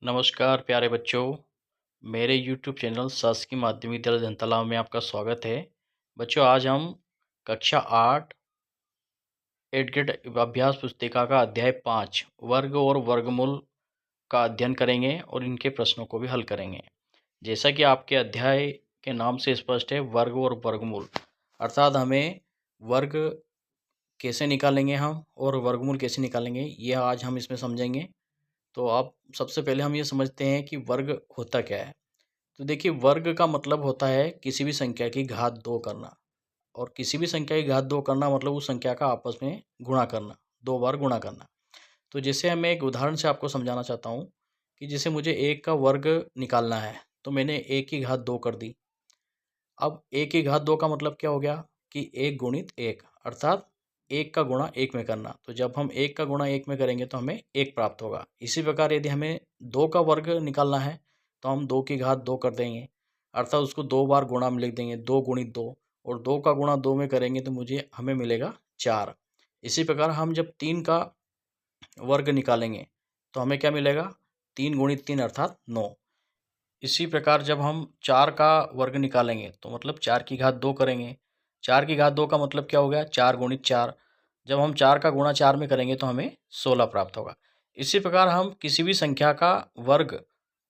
नमस्कार प्यारे बच्चों, मेरे यूट्यूब चैनल शासकीय माध्यमिक विद्यालय धनतालाब में आपका स्वागत है। बच्चों, आज हम कक्षा 8 एड ग्रेड अभ्यास पुस्तिका का अध्याय 5 वर्ग और वर्गमूल का अध्ययन करेंगे और इनके प्रश्नों को भी हल करेंगे। जैसा कि आपके अध्याय के नाम से स्पष्ट है, वर्ग और वर्गमूल, अर्थात हमें वर्ग कैसे निकालेंगे हम और वर्गमूल कैसे निकालेंगे, ये आज हम इसमें समझेंगे। तो आप सबसे पहले हम ये समझते हैं कि वर्ग होता क्या है। तो देखिए, वर्ग का मतलब होता है किसी भी संख्या की घात 2 करना, और किसी भी संख्या की घात 2 करना मतलब उस संख्या का आपस में गुणा करना, 2 बार गुणा करना। तो जैसे मैं एक उदाहरण से आपको समझाना चाहता हूँ कि जैसे मुझे 1 का वर्ग निकालना है, तो मैंने 1 की घात 2 कर दी। अब 1 की घात 2 का मतलब क्या हो गया कि 1 गुणित 1, अर्थात 1 का गुणा 1 में करना। तो जब हम 1 का गुणा 1 में करेंगे तो हमें 1 प्राप्त होगा। इसी प्रकार यदि हमें 2 का वर्ग निकालना है तो हम 2 की घात 2 कर देंगे, अर्थात उसको 2 बार गुणा में लिख देंगे, 2 गुणित 2, और 2 का गुणा 2 में करेंगे तो हमें मिलेगा 4। इसी प्रकार हम जब 3 का वर्ग निकालेंगे तो हमें क्या मिलेगा, 3 गुणित 3 अर्थात 9। इसी प्रकार जब हम 4 का वर्ग निकालेंगे तो मतलब 4 की घात 2 करेंगे। 4 की घात 2 का मतलब क्या हो गया, 4 गुणित 4। जब हम 4 का गुणा 4 में करेंगे तो हमें 16 प्राप्त होगा। इसी प्रकार हम किसी भी संख्या का वर्ग,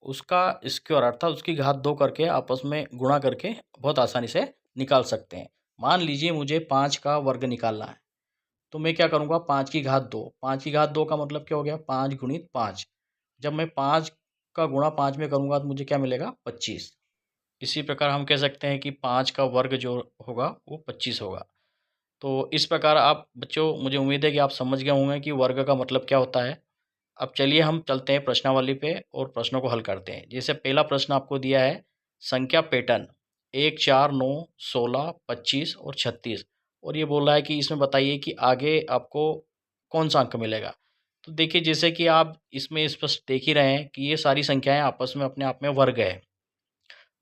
उसका स्क्वायर अर्थात उसकी घात 2 करके आपस में गुणा करके बहुत आसानी से निकाल सकते हैं। मान लीजिए मुझे 5 का वर्ग निकालना है, तो मैं क्या करूँगा, 5 की घात 2। 5 की घात 2 का मतलब क्या हो गया, 5 गुणित 5। जब मैं 5 का गुणा 5 में करूँगा तो मुझे क्या मिलेगा, 25। इसी प्रकार हम कह सकते हैं कि 5 का वर्ग जो होगा वो 25 होगा। तो इस प्रकार आप बच्चों, मुझे उम्मीद है कि आप समझ गए होंगे कि वर्ग का मतलब क्या होता है। अब चलिए हम चलते हैं प्रश्नावली पे और प्रश्नों को हल करते हैं। जैसे पहला प्रश्न आपको दिया है, संख्या पैटर्न 1, 4, 9, 16, 25 और 36, और ये बोल रहा है कि इसमें बताइए कि आगे आपको कौन सा अंक मिलेगा। तो देखिए, जैसे कि आप इसमें स्पष्ट देख ही रहे हैं कि ये सारी संख्याएं आपस में अपने आप में वर्ग है।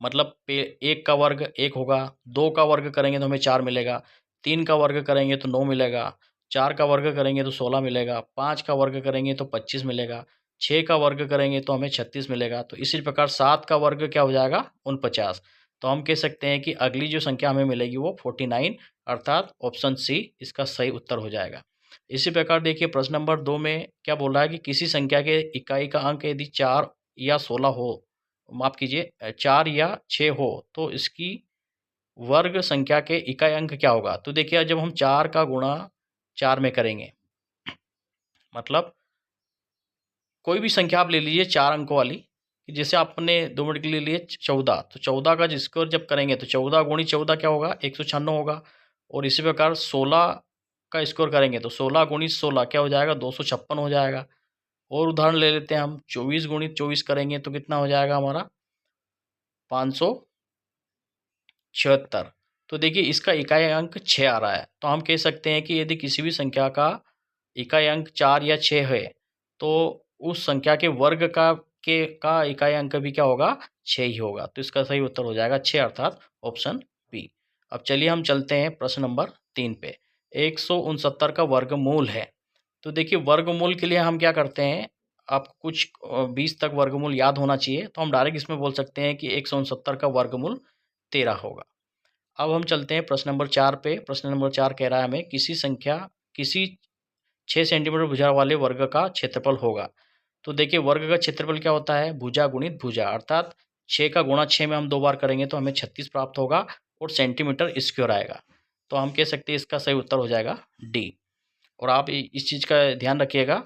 मतलब पे 1 का वर्ग 1 होगा, 2 का वर्ग करेंगे तो हमें 4 मिलेगा, 3 का वर्ग करेंगे तो 9 मिलेगा, 4 का वर्ग करेंगे तो 16 मिलेगा, 5 का वर्ग करेंगे तो 25 मिलेगा, 6 का वर्ग करेंगे तो हमें 36 मिलेगा। तो इसी प्रकार 7 का वर्ग क्या हो जाएगा, 49। तो हम कह सकते हैं कि अगली जो संख्या हमें मिलेगी वो 49, अर्थात ऑप्शन सी इसका सही उत्तर हो जाएगा। इसी प्रकार देखिए, प्रश्न नंबर 2 में क्या बोल रहा है कि किसी संख्या के इकाई का अंक यदि 4 या 16 हो, माफ़ कीजिए 4 या 6 हो, तो इसकी वर्ग संख्या के इकाई अंक क्या होगा। तो देखिए, जब हम 4 का गुणा 4 में करेंगे, मतलब कोई भी संख्या आप ले लीजिए 4 अंकों वाली, कि जैसे आपने 2 मिनट के लिए लिए 14, तो 14 का जिसको जब करेंगे तो 14 गुणित 14 क्या होगा, 196 होगा। और इसी प्रकार 16 का स्कोर करेंगे तो 16 गुणित 16 क्या हो जाएगा, 256 हो जाएगा। और उदाहरण ले लेते हैं हम, 24 गुणित 24 करेंगे तो कितना हो जाएगा हमारा, 576। तो देखिए, इसका इकाई अंक 6 आ रहा है। तो हम कह सकते हैं कि यदि किसी भी संख्या का इकाई अंक 4 या 6 है, तो उस संख्या के वर्ग का इकाई अंक भी क्या होगा, 6 ही होगा। तो इसका सही उत्तर हो जाएगा 6, अर्थात ऑप्शन बी। अब चलिए हम चलते हैं प्रश्न नंबर 3 पे। 169 का वर्गमूल है। तो देखिए, वर्गमूल के लिए हम क्या करते हैं, आपको कुछ 20 तक वर्गमूल याद होना चाहिए। तो हम डायरेक्ट इसमें बोल सकते हैं कि 169 का वर्गमूल 13 होगा। अब हम चलते हैं प्रश्न नंबर 4 पे। प्रश्न नंबर 4 कह रहा है हमें किसी 6 सेंटीमीटर भुजा वाले वर्ग का क्षेत्रफल होगा। तो देखिए, वर्ग का क्षेत्रफल क्या होता है, भुजा गुणित भुजा, अर्थात 6 का गुणा 6 में हम 2 बार करेंगे तो हमें 36 प्राप्त होगा और सेंटीमीटर स्क्वायर आएगा। तो हम कह सकते हैं इसका सही उत्तर हो जाएगा डी। और आप इस चीज़ का ध्यान रखिएगा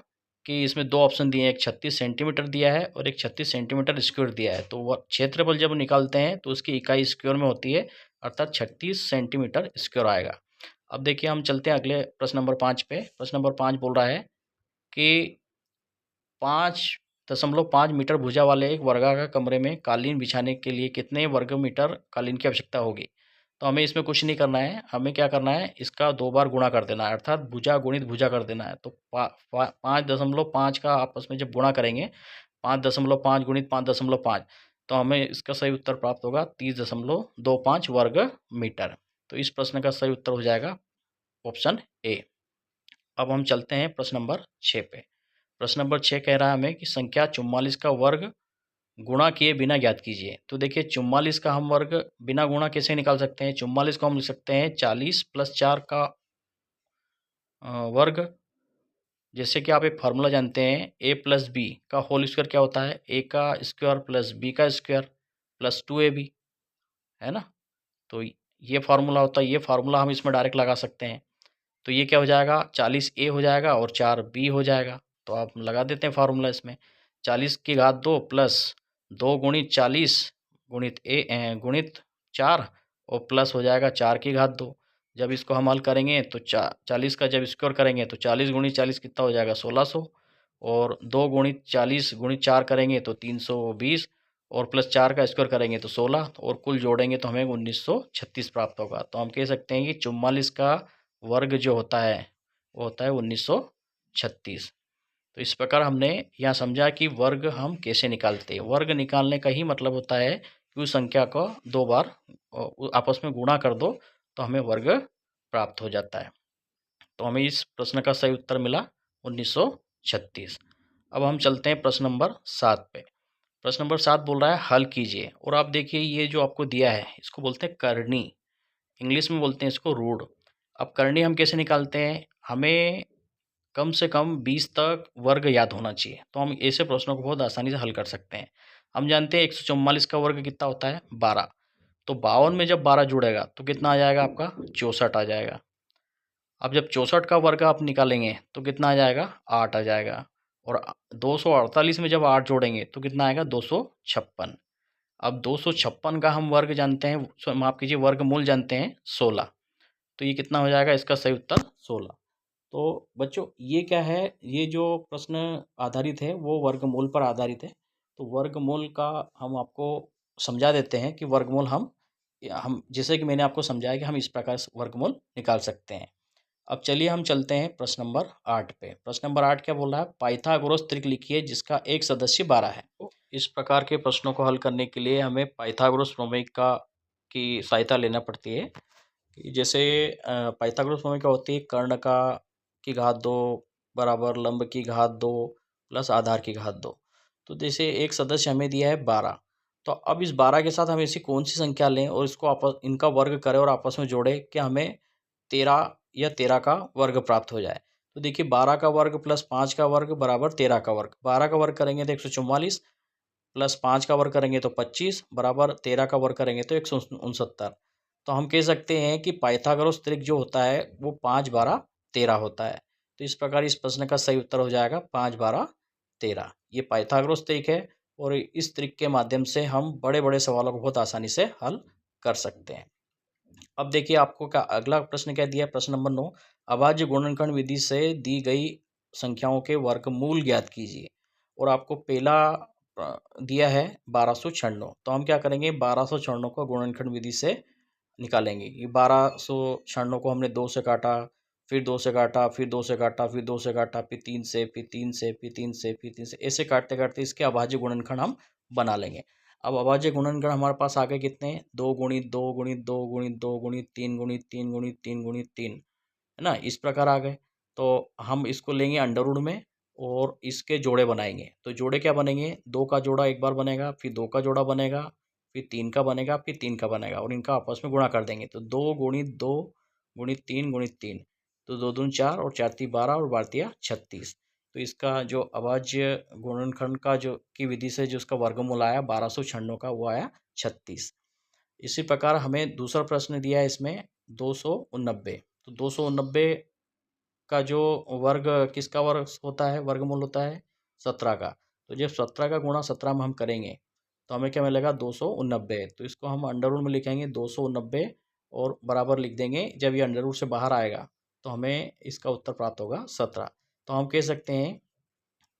कि इसमें 2 ऑप्शन दिए हैं, एक 36 सेंटीमीटर दिया है और एक 36 सेंटीमीटर स्क्वायर दिया है। तो वह क्षेत्रफल जब निकालते हैं तो उसकी इकाई स्क्वायर में होती है, अर्थात 36 सेंटीमीटर स्क्वायर आएगा। अब देखिए, हम चलते हैं अगले प्रश्न नंबर 5 पे। प्रश्न नंबर 5 बोल रहा है कि 5.5 मीटर भुजा वाले एक वर्गाकार कमरे में कालीन बिछाने के लिए कितने वर्ग मीटर कालीन की आवश्यकता होगी। तो हमें इसमें कुछ नहीं करना है, हमें क्या करना है, इसका 2 बार गुणा कर देना है, अर्थात भुजा गुणित भुजा कर देना है। तो 5.5 का आपस में जब गुणा करेंगे, 5.5 गुणित 5.5, तो हमें इसका सही उत्तर प्राप्त होगा 30.25 वर्ग मीटर। तो इस प्रश्न का सही उत्तर हो जाएगा ऑप्शन ए। अब हम चलते हैं प्रश्न नंबर 6 पे। प्रश्न नंबर 6 कह रहा है हमें कि संख्या 44 का वर्ग गुणा किए बिना ज्ञात कीजिए। तो देखिए 44 का हम वर्ग बिना गुणा कैसे निकाल सकते हैं? 44 को हम लिख सकते हैं 40 + 4 का वर्ग। जैसे कि आप एक फार्मूला जानते हैं, a + b का होल स्क्वायर क्या होता है? a का स्क्वायर प्लस b का स्क्वायर प्लस 2ab, है ना? तो ये फार्मूला होता है, ये फार्मूला हम इसमें डायरेक्ट लगा सकते हैं। तो ये क्या हो जाएगा? 40a हो जाएगा और 4b हो जाएगा। तो आप लगा देते हैं फार्मूला इसमें। 40 की घात 2 प्लस 2 गुणित 40 गुणित 4 और प्लस हो जाएगा 4 की घात 2। जब इसको हम हल करेंगे तो 40 का जब स्क्वायर करेंगे तो 40 गुणित 40 कितना हो जाएगा? 1600, और 2 गुणित 40 गुणित 4 करेंगे तो 320, और प्लस 4 का स्क्वायर करेंगे तो 16, और कुल जोड़ेंगे तो हमें 1936 प्राप्त होगा। तो हम कह सकते हैं कि 44 का वर्ग जो होता है वो होता है 1936। तो इस प्रकार हमने यहाँ समझा कि वर्ग हम कैसे निकालते हैं। वर्ग निकालने का ही मतलब होता है कि उस संख्या को 2 बार आपस में गुणा कर दो तो हमें वर्ग प्राप्त हो जाता है। तो हमें इस प्रश्न का सही उत्तर मिला 1936। अब हम चलते हैं प्रश्न नंबर 7 पे। प्रश्न नंबर 7 बोल रहा है हल कीजिए। और आप देखिए ये जो आपको दिया है इसको बोलते हैं करनी, इंग्लिश में बोलते हैं इसको रूट। अब करनी हम कैसे निकालते हैं? हमें कम से कम 20 तक वर्ग याद होना चाहिए, तो हम ऐसे प्रश्नों को बहुत आसानी से हल कर सकते हैं। हम जानते हैं 144 का वर्ग कितना होता है? 12। तो 52 में जब 12 जुड़ेगा तो कितना आ जाएगा आपका? 64 आ जाएगा। अब जब 64 का वर्ग आप निकालेंगे तो कितना आ जाएगा? 8 आ जाएगा। और 248 में जब 8 जोड़ेंगे तो कितना आएगा? 256। अब 256 का हम वर्ग जानते हैं, माफ़ कीजिए वर्गमूल जानते हैं 16। तो ये कितना हो जाएगा? इसका सही उत्तर 16। तो बच्चों ये क्या है? ये जो प्रश्न आधारित है वो वर्गमूल पर आधारित है। तो वर्गमूल का हम आपको समझा देते हैं कि वर्गमूल हम जैसे कि मैंने आपको समझाया कि हम इस प्रकार से वर्गमूल निकाल सकते हैं। अब चलिए हम चलते हैं प्रश्न नंबर 8 पे। प्रश्न नंबर 8 क्या बोल रहा है? पाइथागोरस त्रिक लिखिए जिसका एक सदस्य 12 है। तो इस प्रकार के प्रश्नों को हल करने के लिए हमें पाइथागोरस प्रमेय की सहायता लेना पड़ती है। जैसे पाइथागोरस प्रमेय क्या होती है? कर्ण का की घात 2 बराबर लंब की घात 2 प्लस आधार की घात 2। तो जैसे एक सदस्य हमें दिया है 12, तो अब इस 12 के साथ हम ऐसी कौन सी संख्या लें और इसको इनका वर्ग करें और आपस में जोड़े कि हमें 13 या 13 का वर्ग प्राप्त हो जाए। तो देखिए 12 का वर्ग प्लस 5 का वर्ग बराबर 13 का वर्ग। 12 का वर्ग करेंगे तो 144, प्लस 5 का वर्ग करेंगे तो 25 बराबर 13 का वर्ग करेंगे तो 169। तो हम कह सकते हैं कि पाइथागोरस त्रिक जो होता है वो 5 12 13 होता है। तो इस प्रकार इस प्रश्न का सही उत्तर हो जाएगा 5 12 13। ये पाइथागोरस त्रिक है और इस त्रिक के माध्यम से हम बड़े बड़े सवालों को बहुत आसानी से हल कर सकते हैं। अब देखिए आपको क्या अगला प्रश्न क्या दिया है? प्रश्न नंबर 9, अभाज्य गुणनखंड विधि से दी गई संख्याओं के वर्गमूल ज्ञात कीजिए। और आपको पहला दिया है 1296। तो हम क्या करेंगे? 1296 को गुणनखंड विधि से निकालेंगे। ये 1296 को हमने 2 से काटा, फिर 2 से काटा, फिर 2 से काटा, फिर 2 से काटा, फिर 3 से, फिर 3 से, फिर 3 से, फिर 3 से, ऐसे काटते काटते इसके अभाज्य गुणनखंड हम बना लेंगे। अब अभाज्य गुणनखंड हमारे पास आ गए कितने? 2 गुणित 2 गुणित 2 गुणित 2 गुणित 3 गुणित 3 गुणित 3 गुणित 3, है ना? इस प्रकार आ गए। तो हम इसको लेंगे अंडर रूट में और इसके जोड़े बनाएंगे। तो जोड़े क्या बनेंगे? 2 का जोड़ा एक बार बनेगा, फिर 2 का जोड़ा बनेगा, फिर 3 का बनेगा, फिर 3 का बनेगा, और इनका आपस में गुणा कर देंगे। तो 2 गुणित 2 गुणित 3 गुणित 3, तो 2 दूनी 4 और 4 ती 12 और 12 तिया 36। तो इसका जो अभाज्य गुणनखंड का जो की विधि से जो उसका वर्गमूल आया 1296 का, वो आया 36। इसी प्रकार हमें दूसरा प्रश्न दिया है इसमें 289। तो 289 का जो वर्ग किसका वर्ग होता है? वर्गमूल होता है 17 का। तो जब 17 का गुणा 17 में हम करेंगे तो हमें क्या मिलेगा? 289। तो इसको हम अंडर रूट में लिखेंगे 289 और बराबर लिख देंगे। जब ये अंडर रूट से बाहर आएगा तो हमें इसका उत्तर प्राप्त होगा 17। तो हम कह सकते हैं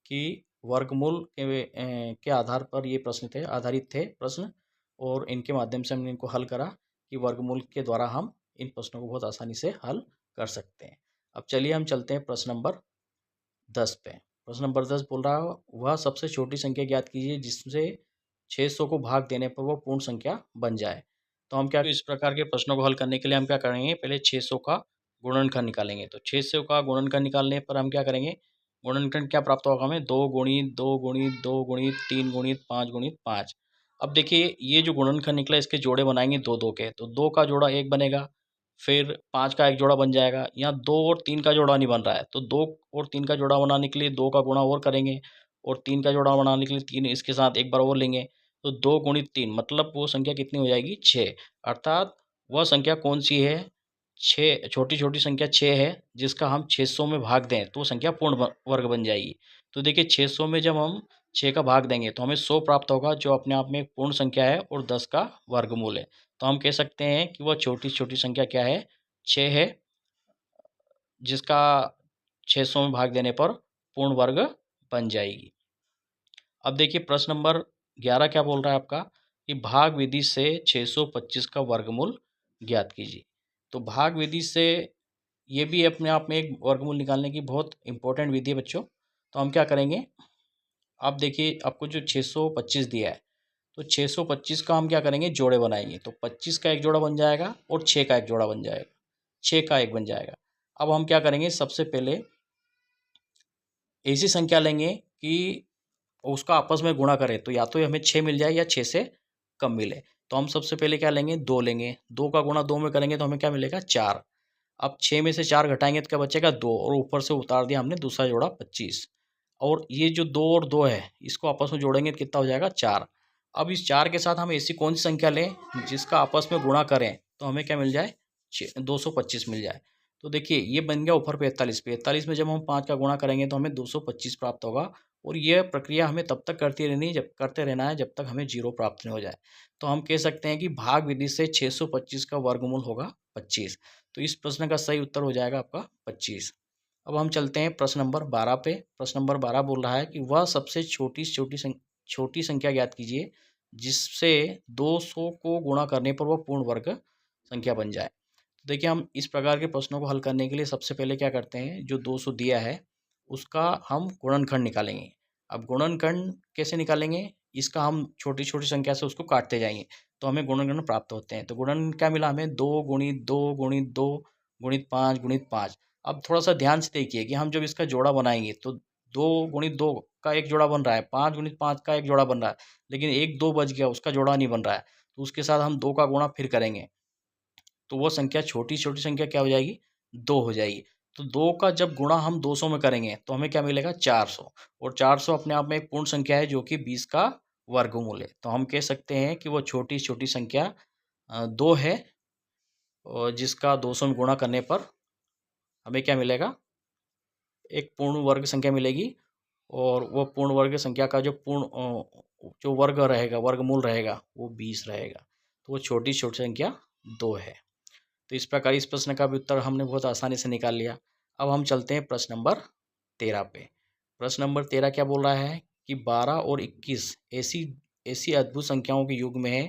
कि वर्गमूल के आधार पर ये प्रश्न थे, आधारित थे प्रश्न, और इनके माध्यम से हमने इनको हल करा कि वर्गमूल के द्वारा हम इन प्रश्नों को बहुत आसानी से हल कर सकते हैं। अब चलिए हम चलते हैं प्रश्न नंबर 10 पे। प्रश्न नंबर 10 बोल रहा है वह सबसे छोटी संख्या ज्ञात कीजिए जिससे 600 को भाग देने पर वह पूर्ण संख्या बन जाए। तो हम क्या, इस प्रकार के प्रश्नों को हल करने के लिए हम क्या करेंगे? पहले 600 का गुणनखंड निकालेंगे। तो 600 का गुणनखंड निकालने पर हम क्या करेंगे? गुणनखंड क्या प्राप्त होगा हमें, 2 गुणित 2 गुणित 2 गुणित 3 गुणित 5 गुणित 5। अब देखिए ये जो गुणनखंड निकला इसके जोड़े बनाएंगे 2 2 के, तो 2 का जोड़ा 1 बनेगा, फिर 5 का एक जोड़ा बन जाएगा। यहाँ 2 और 3 का जोड़ा नहीं बन रहा है, तो 2 और 3 का जोड़ा बनाने के लिए 2 का गुणा और करेंगे, और 3 का जोड़ा बनाने के लिए 3 इसके साथ एक बार और लेंगे। तो 2 गुणित 3 मतलब वो संख्या कितनी हो जाएगी, 6। अर्थात वह संख्या कौन सी है, 6, छोटी छोटी संख्या 6 है, जिसका हम 600 में भाग दें तो संख्या पूर्ण वर्ग बन जाएगी। तो देखिए 600 में जब हम 6 का भाग देंगे तो हमें 100 प्राप्त होगा, जो अपने आप में एक पूर्ण संख्या है और 10 का वर्गमूल है। तो हम कह सकते हैं कि वह छोटी छोटी संख्या क्या है, 6 है, जिसका 600 में भाग देने पर पूर्ण वर्ग बन जाएगी। अब देखिए प्रश्न नंबर 11 क्या बोल रहा है आपका, कि भाग विधि से 625 का वर्गमूल ज्ञात कीजिए। तो भाग विधि से ये भी अपने आप में एक वर्गमूल निकालने की बहुत इंपॉर्टेंट विधि है बच्चों। तो हम क्या करेंगे, आप देखिए आपको जो 625 दिया है, तो 625 का हम क्या करेंगे, जोड़े बनाएंगे। तो 25 का एक जोड़ा बन जाएगा और 6 का एक जोड़ा बन जाएगा, 6 का एक बन जाएगा। अब हम क्या करेंगे, सबसे पहले ऐसी संख्या लेंगे कि उसका आपस में गुणा करें, तो या तो हमें 6 मिल जाए या 6 से कम मिले। तो हम सबसे पहले क्या लेंगे, 2 लेंगे, 2 का गुणा 2 में करेंगे तो हमें क्या मिलेगा, 4। अब 6 में से 4 घटाएंगे तो क्या बचेगा, 2, और ऊपर से उतार दिया हमने दूसरा जोड़ा 25। और ये जो 2 और 2 है इसको आपस में जोड़ेंगे तो कितना हो जाएगा, 4। अब इस 4 के साथ हम ऐसी कौन सी संख्या लें जिसका आपस में गुणा करें तो हमें क्या मिल जाए, 225 मिल जाए। तो देखिए ये बन गया ऊपर 45, 45 में जब हम 5 का गुणा करेंगे तो हमें 225 प्राप्त होगा। और यह प्रक्रिया हमें तब तक करते रहना है जब तक हमें 0 प्राप्त नहीं हो जाए। तो हम कह सकते हैं कि भाग विधि से 625 का वर्गमूल होगा 25। तो इस प्रश्न का सही उत्तर हो जाएगा आपका 25। अब हम चलते हैं प्रश्न नंबर 12 पे। प्रश्न नंबर 12 बोल रहा है कि वह सबसे छोटी संख्या ज्ञात कीजिए जिससे 200 को गुणा करने पर वह पूर्ण वर्ग संख्या बन जाए। तो देखिए हम इस प्रकार के प्रश्नों को हल करने के लिए सबसे पहले क्या करते हैं, जो 200 दिया है उसका हम गुणनखंड निकालेंगे। अब गुणनखंड कैसे निकालेंगे, इसका हम छोटी छोटी संख्या से उसको काटते जाएंगे तो हमें गुणनखंड प्राप्त होते हैं। तो गुणन क्या मिला हमें, 2 गुणित 2 गुणित 2 गुणित 5 गुणित 5। अब थोड़ा सा ध्यान से देखिए कि हम जब इसका जोड़ा बनाएंगे तो 2 गुणित 2 का एक जोड़ा बन रहा है, 5 गुणित 5 का एक जोड़ा बन रहा है, लेकिन एक 2 बच गया, उसका जोड़ा नहीं बन रहा है। तो उसके साथ हम 2 का गुणा फिर करेंगे तो वो संख्या छोटी छोटी संख्या क्या हो जाएगी, 2 हो जाएगी। तो 2 का जब गुणा हम 200 में करेंगे तो हमें क्या मिलेगा, 400। और 400 अपने आप में एक पूर्ण संख्या है जो कि 20 का वर्गमूल है। तो हम कह सकते हैं कि वो छोटी छोटी संख्या 2 है, और जिसका 200 में गुणा करने पर हमें क्या मिलेगा, एक पूर्ण वर्ग संख्या मिलेगी। और वो पूर्ण वर्ग संख्या का जो वर्ग रहेगा, वर्गमूल रहेगा, वो 20 रहेगा। तो वो छोटी छोटी संख्या 2 है। तो इस प्रकार इस प्रश्न का भी उत्तर हमने बहुत आसानी से निकाल लिया। अब हम चलते हैं प्रश्न नंबर 13 पे। प्रश्न नंबर 13 क्या बोल रहा है कि 12 और 21 ऐसी ऐसी अद्भुत संख्याओं के युग में है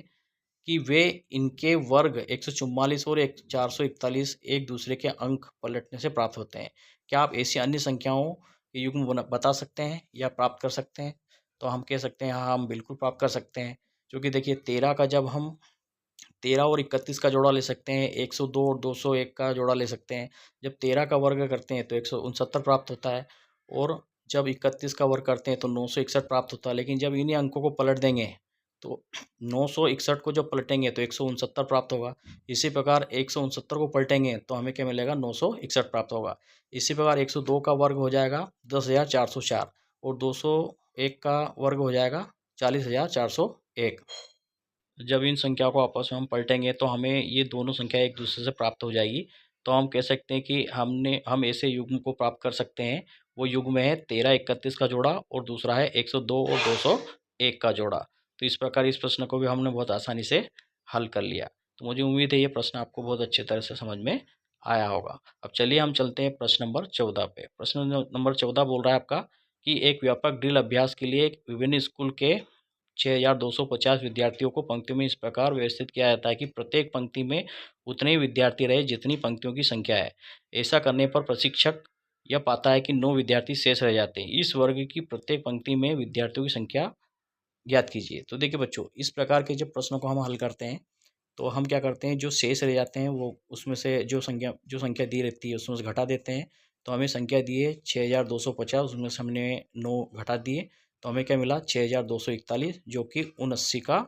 कि वे इनके वर्ग 144 और 441 एक दूसरे के अंक पलटने से प्राप्त होते हैं। क्या आप ऐसी अन्य संख्याओं के युग्म बता सकते हैं या प्राप्त कर सकते हैं? तो हम कह सकते हैं हाँ, हम बिल्कुल प्राप्त कर सकते हैं। क्योंकि देखिए 13 का जब हम 13 और 31 का जोड़ा ले सकते हैं, 102 और 201 का जोड़ा ले सकते हैं। जब 13 का वर्ग करते हैं तो 169 प्राप्त होता है, और जब 31 का वर्ग करते हैं तो 961 प्राप्त होता है। लेकिन जब इन्हीं अंकों को पलट देंगे तो 961 को जब पलटेंगे तो 169 प्राप्त होगा। इसी प्रकार 169 को पलटेंगे तो हमें क्या मिलेगा, 961 प्राप्त होगा। इसी प्रकार 102 का वर्ग हो जाएगा 10,404, और 201 का वर्ग हो जाएगा 40,401। जब इन संख्याओं को आपस में हम पलटेंगे तो हमें ये दोनों संख्या एक दूसरे से प्राप्त हो जाएगी। तो हम कह सकते हैं कि हम ऐसे युग्म को प्राप्त कर सकते हैं। वो युग्म है 13 31 का जोड़ा, और दूसरा है 102 और 201 का जोड़ा। तो इस प्रकार इस प्रश्न को भी हमने बहुत आसानी से हल कर लिया। तो मुझे उम्मीद है ये प्रश्न आपको बहुत अच्छे तरह से समझ में आया होगा। अब चलिए हम चलते हैं प्रश्न नंबर 14 पे। प्रश्न नंबर 14 बोल रहा है आपका कि एक व्यापक ड्रिल अभ्यास के लिए विभिन्न स्कूल के 6,250 विद्यार्थियों को पंक्तियों में इस प्रकार व्यवस्थित किया जाता है कि प्रत्येक पंक्ति में उतने ही विद्यार्थी रहे जितनी पंक्तियों की संख्या है। ऐसा करने पर प्रशिक्षक यह पाता है कि 9 विद्यार्थी शेष रह जाते हैं। इस वर्ग की प्रत्येक पंक्ति में विद्यार्थियों की संख्या ज्ञात कीजिए। तो देखिए बच्चों, इस प्रकार के जब प्रश्नों को हम हल करते हैं तो हम क्या करते हैं, जो शेष रह जाते हैं वो उसमें से जो संख्या दी रहती है उसमें से घटा देते हैं, तो हमें संख्या दी है 6250, उसमें से हमने 9 घटा दिए तो हमें क्या मिला 6241, जो कि 79 का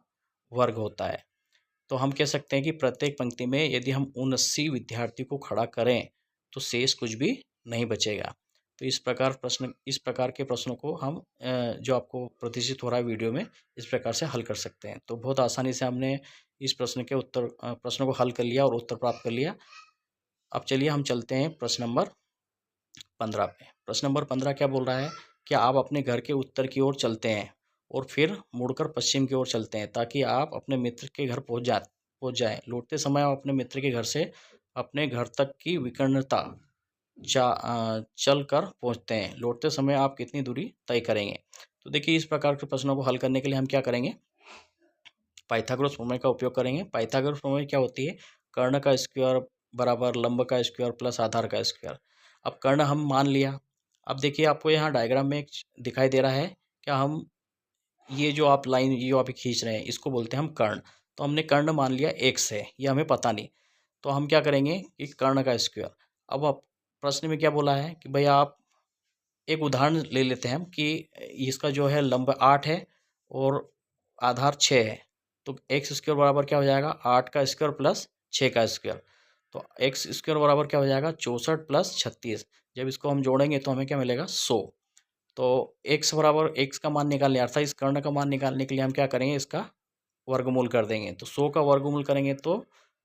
वर्ग होता है। तो हम कह सकते हैं कि प्रत्येक पंक्ति में यदि हम 79 विद्यार्थी को खड़ा करें तो शेष कुछ भी नहीं बचेगा। तो इस प्रकार के प्रश्नों को हम जो आपको प्रदर्शित हो रहा है वीडियो में, इस प्रकार से हल कर सकते हैं। तो बहुत आसानी से हमने इस प्रश्न को हल कर लिया और उत्तर प्राप्त कर लिया। अब चलिए हम चलते हैं प्रश्न नंबर 15 पे। प्रश्न नंबर 15 क्या बोल रहा है कि आप अपने घर के उत्तर की ओर चलते हैं और फिर मुड़कर पश्चिम की ओर चलते हैं ताकि आप अपने मित्र के घर पहुंच जाएं। लौटते समय आप अपने मित्र के घर से अपने घर तक की विकर्णता चल कर पहुँचते हैं। लौटते समय आप कितनी दूरी तय करेंगे? तो देखिए, इस प्रकार के प्रश्नों को हल करने के लिए हम क्या करेंगे, पाइथागोरस प्रमेय का उपयोग करेंगे। पाइथागोरस प्रमेय क्या होती है, कर्ण का स्क्वायर बराबर लंब का स्क्वायर प्लस आधार का स्क्वायर। अब कर्ण हम मान लिया। अब देखिए, आपको यहाँ डायग्राम में एक दिखाई दे रहा है, क्या हम ये जो आप लाइन ये जो आप खींच रहे हैं इसको बोलते हैं हम कर्ण। तो हमने कर्ण मान लिया x है, ये हमें पता नहीं। तो हम क्या करेंगे कि कर्ण का स्क्वायर। अब आप प्रश्न में क्या बोला है कि भाई आप एक उदाहरण ले लेते हैं हम कि इसका जो है लंब 8 है और आधार 6 है। तो एक्स स्क्वायर बराबर क्या हो जाएगा, 8 का स्क्वायर प्लस 6 का स्क्वायर। तो एक्स स्क्वायर बराबर क्या हो जाएगा, 64 प्लस 36। जब इसको हम जोड़ेंगे तो हमें क्या मिलेगा, 100। तो एक्स बराबर एक्स का मान निकालने, अर्थात इस कर्ण का मान निकालने के लिए हम क्या करेंगे, इसका वर्गमूल कर देंगे। तो 100 का वर्गमूल करेंगे तो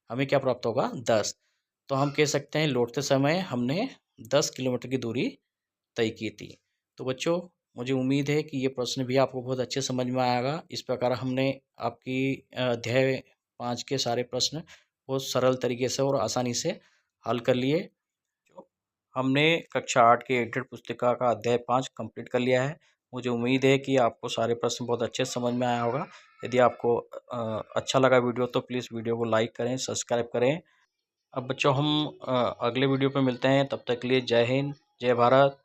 हमें क्या प्राप्त होगा, 10। तो हम कह सकते हैं लौटते समय हमने 10 किलोमीटर की दूरी तय की थी। तो बच्चों, मुझे उम्मीद है कि ये प्रश्न भी आपको बहुत अच्छे समझ में आएगा। इस प्रकार हमने आपकी अध्याय 5 के सारे प्रश्न बहुत सरल तरीके से और आसानी से हल कर लिए। हमने कक्षा 8 की एडिटेड पुस्तिका का अध्याय 5 कंप्लीट कर लिया है। मुझे उम्मीद है कि आपको सारे प्रश्न बहुत अच्छे से समझ में आया होगा। यदि आपको अच्छा लगा वीडियो तो प्लीज़ वीडियो को लाइक करें, सब्सक्राइब करें। अब बच्चों, हम अगले वीडियो पे मिलते हैं। तब तक के लिए जय हिंद, जय भारत।